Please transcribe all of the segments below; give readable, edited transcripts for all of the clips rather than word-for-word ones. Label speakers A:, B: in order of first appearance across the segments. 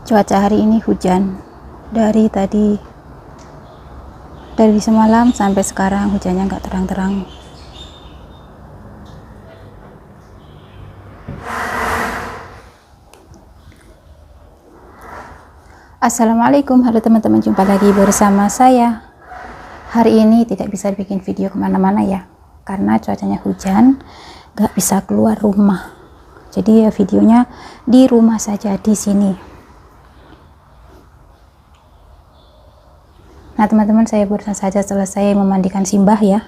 A: Cuaca hari ini hujan dari semalam sampai sekarang hujannya nggak terang-terang. Assalamualaikum, halo teman-teman, jumpa lagi bersama saya. Hari ini tidak bisa bikin video kemana-mana ya, karena cuacanya hujan, nggak bisa keluar rumah. Jadi ya videonya di rumah saja di sini. Nah teman-teman, saya baru saja selesai memandikan Simbah ya.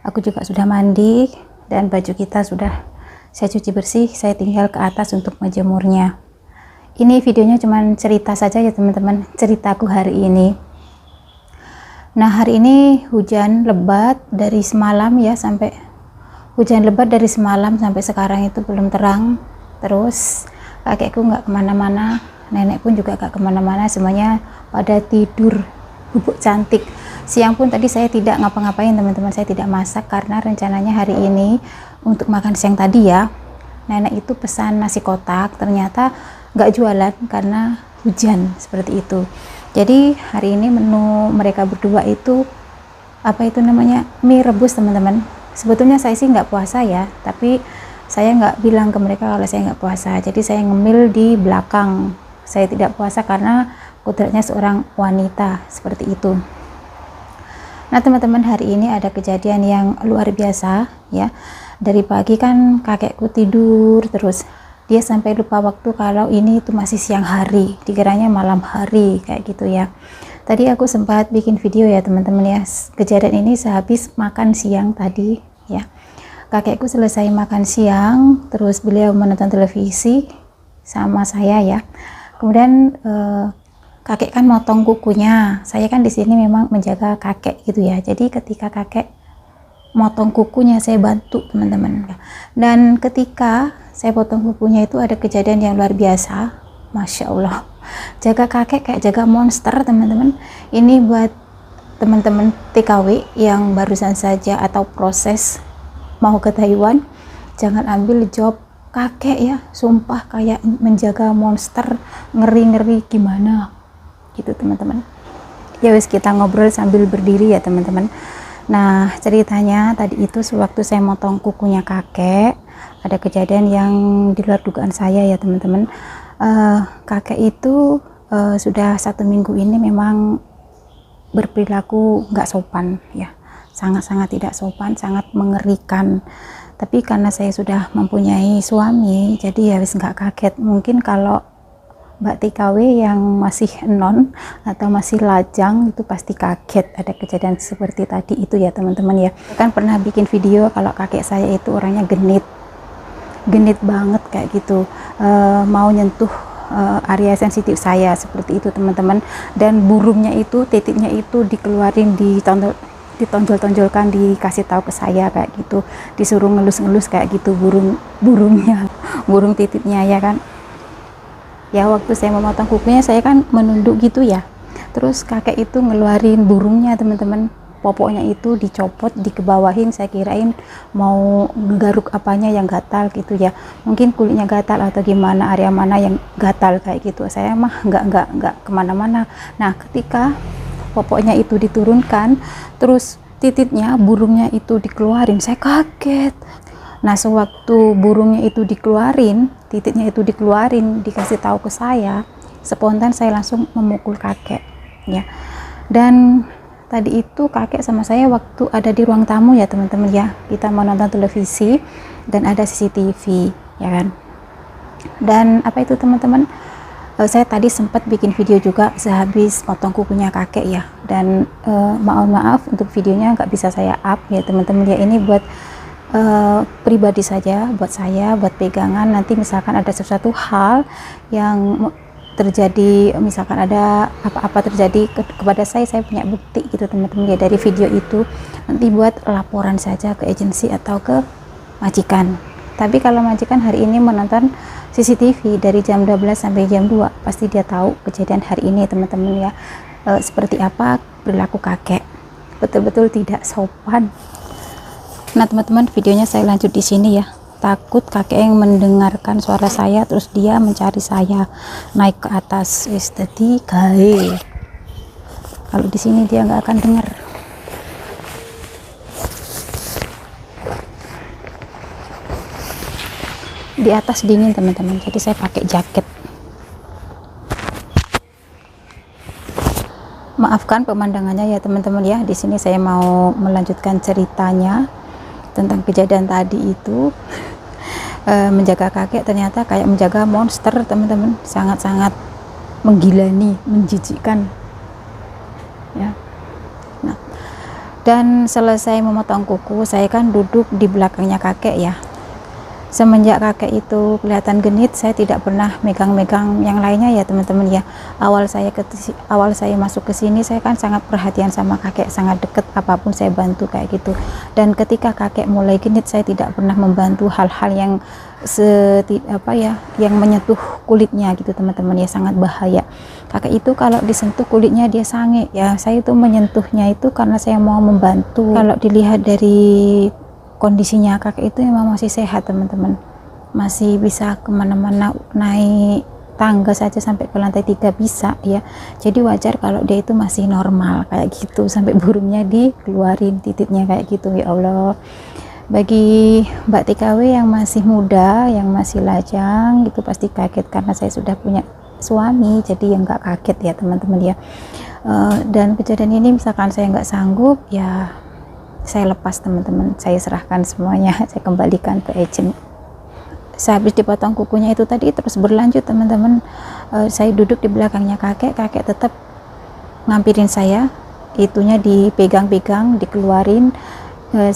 A: Aku juga sudah mandi dan baju kita sudah saya cuci bersih. Saya tinggal ke atas untuk menjemurnya. Ini videonya cuman cerita saja ya teman-teman, ceritaku hari ini. Nah hari ini hujan lebat dari semalam ya, dari semalam sampai sekarang itu belum terang. Terus kakekku nggak kemana-mana, nenek pun juga nggak kemana-mana, semuanya pada tidur bubuk cantik. Siang pun tadi saya tidak ngapa-ngapain teman-teman, saya tidak masak karena rencananya hari ini untuk makan siang tadi ya, nenek itu pesan nasi kotak, ternyata nggak jualan karena hujan seperti itu. Jadi hari ini menu mereka berdua itu mie rebus teman-teman. Sebetulnya saya sih nggak puasa ya, tapi saya nggak bilang ke mereka kalau saya nggak puasa, jadi saya ngemil di belakang. Saya tidak puasa karena kodratnya seorang wanita seperti itu. Nah teman-teman, hari ini ada kejadian yang luar biasa ya. Dari pagi kan kakekku tidur terus, dia sampai lupa waktu kalau ini itu masih siang hari, dikiranya malam hari kayak gitu ya. Tadi aku sempat bikin video ya teman-teman ya, kejadian ini sehabis makan siang tadi ya. Kakekku selesai makan siang, terus beliau menonton televisi sama saya ya. Kemudian kakek kan motong kukunya. Saya kan di sini memang menjaga kakek gitu ya. Jadi ketika kakek motong kukunya saya bantu teman-teman. Dan ketika saya potong kukunya itu ada kejadian yang luar biasa. Masya Allah. Jaga kakek kayak jaga monster teman-teman. Ini buat teman-teman TKW yang barusan saja atau proses mau ke Taiwan, jangan ambil job kakek ya, sumpah kayak menjaga monster, ngeri-ngeri gimana gitu teman-teman. Ya wis, kita ngobrol sambil berdiri ya teman-teman. Nah ceritanya tadi itu sewaktu saya motong kukunya kakek, ada kejadian yang di luar dugaan saya ya teman-teman. Kakek itu sudah 1 minggu ini memang berperilaku nggak sopan ya, sangat-sangat tidak sopan, sangat mengerikan. Tapi karena saya sudah mempunyai suami, jadi ya wis nggak kaget. Mungkin kalau Mbak TKW yang masih non atau masih lajang itu pasti kaget ada kejadian seperti tadi itu ya teman-teman ya. Kan pernah bikin video kalau kakek saya itu orangnya genit banget kayak gitu, mau nyentuh area sensitif saya seperti itu teman-teman. Dan burungnya itu, titiknya itu dikeluarin, ditonjol-tonjolkan, dikasih tahu ke saya kayak gitu, disuruh ngelus-ngelus kayak gitu burung titiknya ya kan. Ya waktu saya memotong kukunya saya kan menunduk gitu ya, terus kakek itu ngeluarin burungnya teman-teman, popoknya itu dicopot, dikebawahin. Saya kirain mau garuk apanya yang gatal gitu ya, mungkin kulitnya gatal atau gimana, area mana yang gatal kayak gitu. Saya mah nggak kemana-mana. Nah ketika popoknya itu diturunkan, terus titiknya, burungnya itu dikeluarin, saya kaget. Nah sewaktu burungnya itu dikeluarin, titiknya itu dikeluarin, dikasih tahu ke saya, spontan saya langsung memukul kakek ya. Dan tadi itu kakek sama saya waktu ada di ruang tamu ya teman-teman ya, kita mau nonton televisi dan ada CCTV ya kan. Dan apa itu teman-teman, saya tadi sempat bikin video juga sehabis potong kukunya kakek ya. Dan mohon maaf untuk videonya nggak bisa saya up ya teman-teman ya. Ini buat pribadi saja, buat saya, buat pegangan. Nanti misalkan ada sesuatu hal yang terjadi, misalkan ada apa-apa terjadi kepada saya punya bukti gitu teman-teman ya dari video itu, nanti buat laporan saja ke agensi atau ke majikan. Tapi kalau majikan hari ini menonton CCTV dari jam 12 sampai jam 2, pasti dia tahu kejadian hari ini teman-teman ya, seperti apa perilaku kakek, betul-betul tidak sopan. Nah teman-teman, videonya saya lanjut di sini ya. takut kakek yang mendengarkan suara saya terus dia mencari saya naik ke atas. Wis tadi gawe kalau di sini dia nggak akan dengar. Di atas dingin teman-teman, jadi saya pakai jaket. Maafkan pemandangannya ya teman-teman ya. Di sini saya mau melanjutkan ceritanya tentang kejadian tadi itu. Menjaga kakek ternyata kayak menjaga monster teman-teman, sangat-sangat menggilani, menjijikkan ya. Nah, dan selesai memotong kuku, saya kan duduk di belakangnya kakek ya. Semenjak kakek itu kelihatan genit, saya tidak pernah megang-megang yang lainnya ya teman-teman ya. Awal saya masuk ke sini, saya kan sangat perhatian sama kakek, sangat deket, apapun saya bantu kayak gitu. Dan ketika kakek mulai genit, saya tidak pernah membantu hal-hal yang yang menyentuh kulitnya gitu teman-teman ya, sangat bahaya. Kakek itu kalau disentuh kulitnya dia sange ya. Saya itu menyentuhnya itu karena saya mau membantu. Kalau dilihat dari kondisinya kakek itu memang masih sehat teman-teman, masih bisa kemana-mana, naik tangga saja sampai ke lantai 3 bisa ya. Jadi wajar kalau dia itu masih normal kayak gitu, sampai burungnya dikeluarin titiknya kayak gitu. Ya Allah, bagi Mbak TKW yang masih muda, yang masih lajang itu pasti kaget, karena saya sudah punya suami, jadi yang nggak kaget ya teman-teman ya. Dan kejadian ini misalkan saya nggak sanggup ya, saya lepas teman-teman, saya serahkan semuanya, saya kembalikan ke agent. Sehabis dipotong kukunya itu tadi terus berlanjut teman-teman. Saya duduk di belakangnya kakek tetap ngampirin saya, itunya dipegang-pegang, dikeluarin.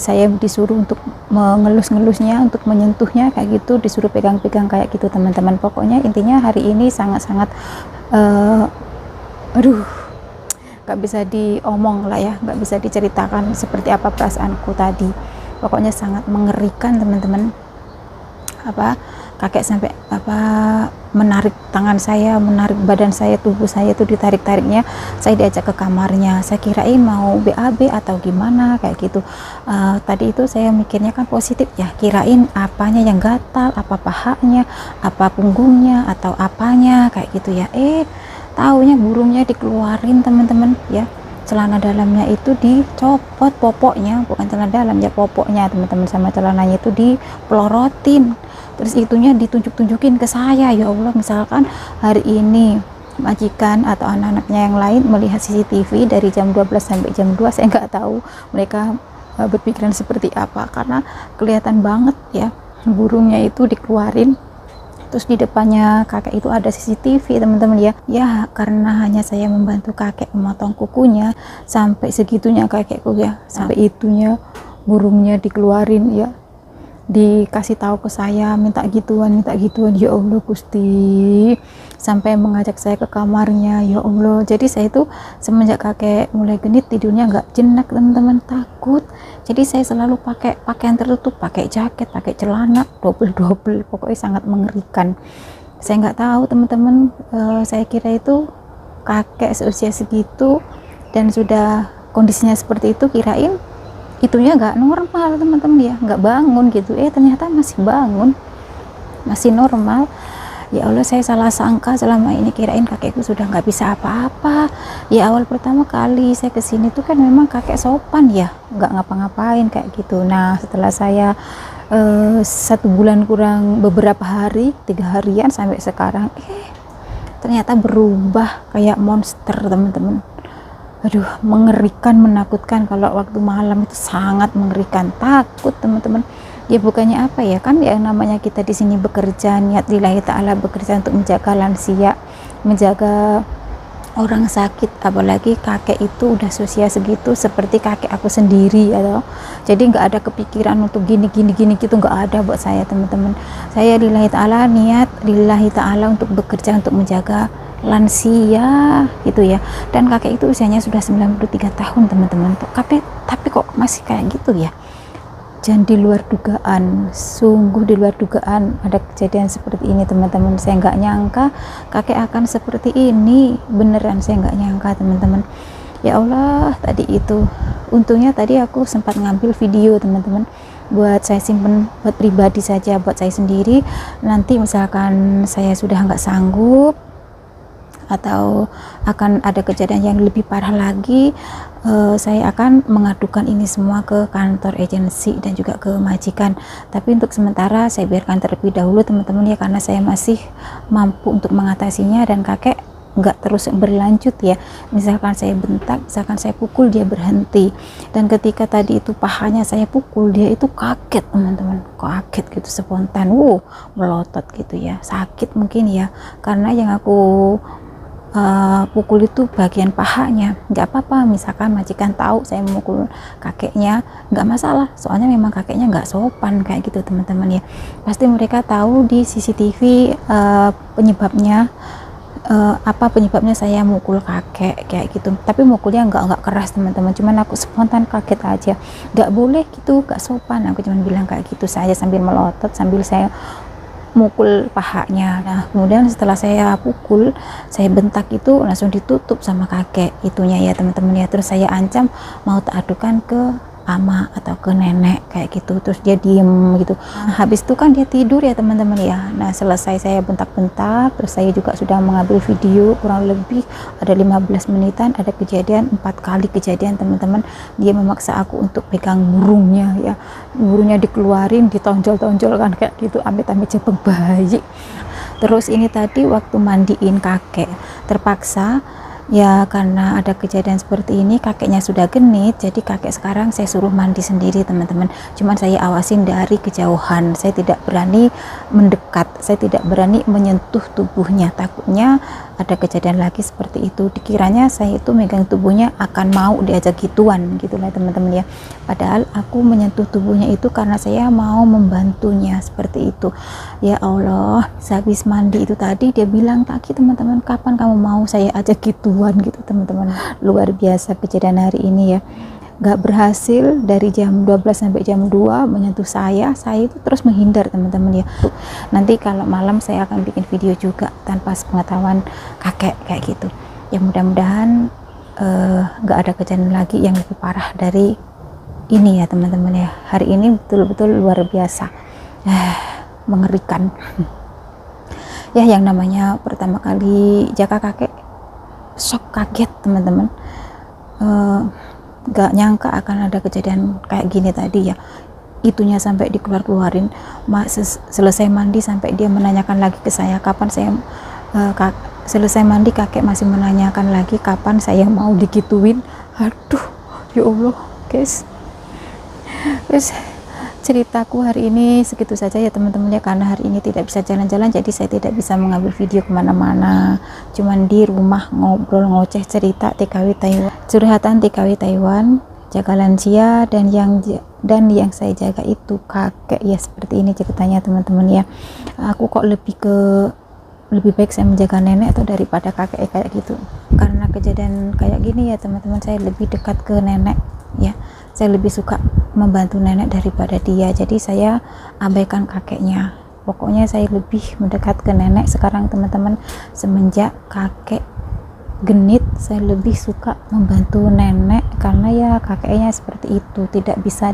A: Saya disuruh untuk mengelus-ngelusnya, untuk menyentuhnya kayak gitu, disuruh pegang-pegang kayak gitu teman-teman. Pokoknya intinya hari ini sangat-sangat gak bisa diomong lah ya, gak bisa diceritakan seperti apa perasaanku tadi. Pokoknya sangat mengerikan teman-teman. Kakek sampai menarik tangan saya, menarik badan saya, tubuh saya itu ditarik-tariknya. Saya diajak ke kamarnya, saya kirain mau BAB atau gimana kayak gitu. Tadi itu saya mikirnya kan positif ya, kirain apanya yang gatal, apa pahanya, apa punggungnya, atau apanya kayak gitu ya. Taunya burungnya dikeluarin teman-teman ya. Celana dalamnya itu dicopot, popoknya, bukan celana dalam ya, popoknya teman-teman, sama celananya itu dipelorotin. Terus itunya ditunjuk-tunjukin ke saya. Ya Allah, misalkan hari ini majikan atau anak-anaknya yang lain melihat CCTV dari jam 12 sampai jam 2, saya nggak tahu mereka berpikiran seperti apa, karena kelihatan banget ya burungnya itu dikeluarin. Terus di depannya kakek itu ada CCTV teman-teman ya. Ya karena hanya saya membantu kakek memotong kukunya, sampai segitunya kakekku ya, sampai itunya burungnya dikeluarin ya, dikasih tahu ke saya, minta gituan. Ya Allah Gusti, sampai mengajak saya ke kamarnya. Ya Allah, jadi saya itu semenjak kakek mulai genit tidurnya nggak jenak teman-teman, takut. Jadi saya selalu pakai pakaian tertutup, pakai jaket, pakai celana double, pokoknya sangat mengerikan. Saya nggak tahu teman-teman, saya kira itu kakek seusia segitu dan sudah kondisinya seperti itu, kirain itunya nggak normal teman-teman ya, nggak bangun gitu. Ternyata masih bangun, masih normal. Ya Allah, saya salah sangka selama ini, kirain kakekku sudah nggak bisa apa-apa. Ya awal pertama kali saya kesini tuh kan memang kakek sopan ya, nggak ngapa-ngapain kayak gitu. Nah setelah saya 1 bulan kurang beberapa hari, 3 harian sampai sekarang, ternyata berubah kayak monster teman-teman. Aduh, mengerikan, menakutkan. Kalau waktu malam itu sangat mengerikan, takut teman-teman. Ya bukannya apa ya, kan yang namanya kita di sini bekerja, niat lillahi ta'ala, bekerja untuk menjaga lansia, menjaga orang sakit, apalagi kakek itu udah usia segitu seperti kakek aku sendiri atau jadi nggak ada kepikiran untuk gini gitu, nggak ada buat saya teman-teman. Saya lillahi ta'ala, niat lillahi ta'ala untuk bekerja untuk menjaga lansia gitu ya. Dan kakek itu usianya sudah 93 tahun teman-teman, tapi kok masih kayak gitu ya. Dan di luar dugaan, sungguh di luar dugaan ada kejadian seperti ini teman-teman. Saya nggak nyangka kakek akan seperti ini, beneran saya nggak nyangka teman-teman. Ya Allah, tadi itu untungnya tadi aku sempat ngambil video teman-teman, buat saya simpen buat pribadi saja, buat saya sendiri. Nanti misalkan saya sudah nggak sanggup atau akan ada kejadian yang lebih parah lagi, saya akan mengadukan ini semua ke kantor agensi dan juga ke majikan. Tapi untuk sementara saya biarkan terlebih dahulu teman-teman ya, karena saya masih mampu untuk mengatasinya dan kakek nggak terus berlanjut ya. Misalkan saya bentak, misalkan saya pukul, dia berhenti. Dan ketika tadi itu pahanya saya pukul, dia itu kaget teman-teman, kaget gitu, spontan melotot gitu ya, sakit mungkin ya, karena yang aku pukul itu bagian pahanya. Nggak apa-apa, misalkan majikan tahu saya memukul kakeknya, nggak masalah, soalnya memang kakeknya nggak sopan kayak gitu teman-teman ya. Pasti mereka tahu di CCTV penyebabnya apa penyebabnya saya mukul kakek kayak gitu. Tapi mukulnya nggak keras teman-teman, cuman aku spontan kaget aja. Nggak boleh gitu, nggak sopan, aku cuman bilang kayak gitu saja sambil melotot, sambil saya mukul pahanya. Nah kemudian setelah saya pukul, saya bentak itu langsung ditutup sama kakek itunya ya teman-teman ya. Terus saya ancam mau tak adukan ke ama atau ke nenek kayak gitu. Terus dia diem gitu. Nah, habis itu kan dia tidur ya teman-teman ya. Nah selesai saya bentak-bentak, terus saya juga sudah mengambil video kurang lebih ada 15 menitan. Ada kejadian 4 kali kejadian teman-teman, dia memaksa aku untuk pegang burungnya ya, burungnya dikeluarin, ditonjol-tonjol kan kayak gitu, amit-amit jebak bayi. Terus ini tadi waktu mandiin kakek, terpaksa ya karena ada kejadian seperti ini, kakeknya sudah genit, jadi kakek sekarang saya suruh mandi sendiri teman-teman. Cuman saya awasin dari kejauhan, saya tidak berani mendekat, saya tidak berani menyentuh tubuhnya, takutnya ada kejadian lagi seperti itu. Dikiranya saya itu megang tubuhnya akan mau diajak gituan gitulah teman-teman ya, padahal aku menyentuh tubuhnya itu karena saya mau membantunya seperti itu. Ya Allah, sehabis mandi itu tadi dia bilang, "Taki teman-teman, kapan kamu mau saya ajak gituan?" gitu teman-teman. Luar biasa kejadian hari ini ya, nggak berhasil. Dari jam 12 sampai jam 2 menyentuh saya itu terus menghindar teman-teman ya. Nanti kalau malam saya akan bikin video juga tanpa sepengetahuan kakek kayak gitu ya. Mudah-mudahan nggak ada kejadian lagi yang lebih parah dari ini ya teman-teman ya. Hari ini betul-betul luar biasa, mengerikan ya. Yang namanya pertama kali jaga kakek, shock, kaget teman-teman, gak nyangka akan ada kejadian kayak gini tadi ya. Itunya sampai dikeluarin, selesai mandi sampai dia menanyakan lagi ke saya kapan saya selesai mandi, kakek masih menanyakan lagi kapan saya mau digituin. Aduh ya Allah guys. Terus ceritaku hari ini segitu saja ya teman-teman ya, karena hari ini tidak bisa jalan-jalan, jadi saya tidak bisa mengambil video kemana-mana, cuman di rumah ngobrol ngoceh cerita TKW Taiwan, curhatan TKW Taiwan, jaga lansia dan yang saya jaga itu kakek ya. Seperti ini ceritanya teman-teman ya. Aku kok lebih baik saya menjaga nenek atau daripada kakek kayak gitu, karena kejadian kayak gini ya teman-teman, saya lebih dekat ke nenek ya. Saya lebih suka membantu nenek daripada dia, jadi saya abaikan kakeknya. Pokoknya saya lebih mendekat ke nenek sekarang teman-teman. Semenjak kakek genit, saya lebih suka membantu nenek karena ya kakeknya seperti itu, tidak bisa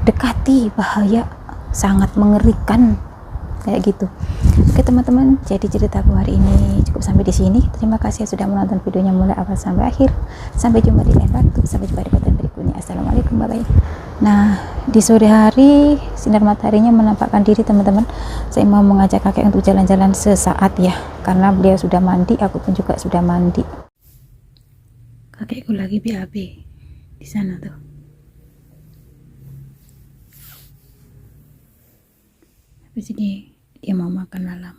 A: didekati, bahaya, sangat mengerikan kayak gitu. Oke teman-teman, jadi ceritaku hari ini cukup sampai di sini. Terima kasih sudah menonton videonya mulai awal sampai akhir. Sampai jumpa di lain waktu, sampai jumpa di konten berikutnya. Assalamualaikum, bye-bye. Nah di sore hari sinar mataharinya menampakkan diri teman-teman, saya mau mengajak kakek untuk jalan-jalan sesaat ya, karena beliau sudah mandi, aku pun juga sudah mandi. Kakekku lagi BAB di sana tuh. Habis ini dia mau makan malam.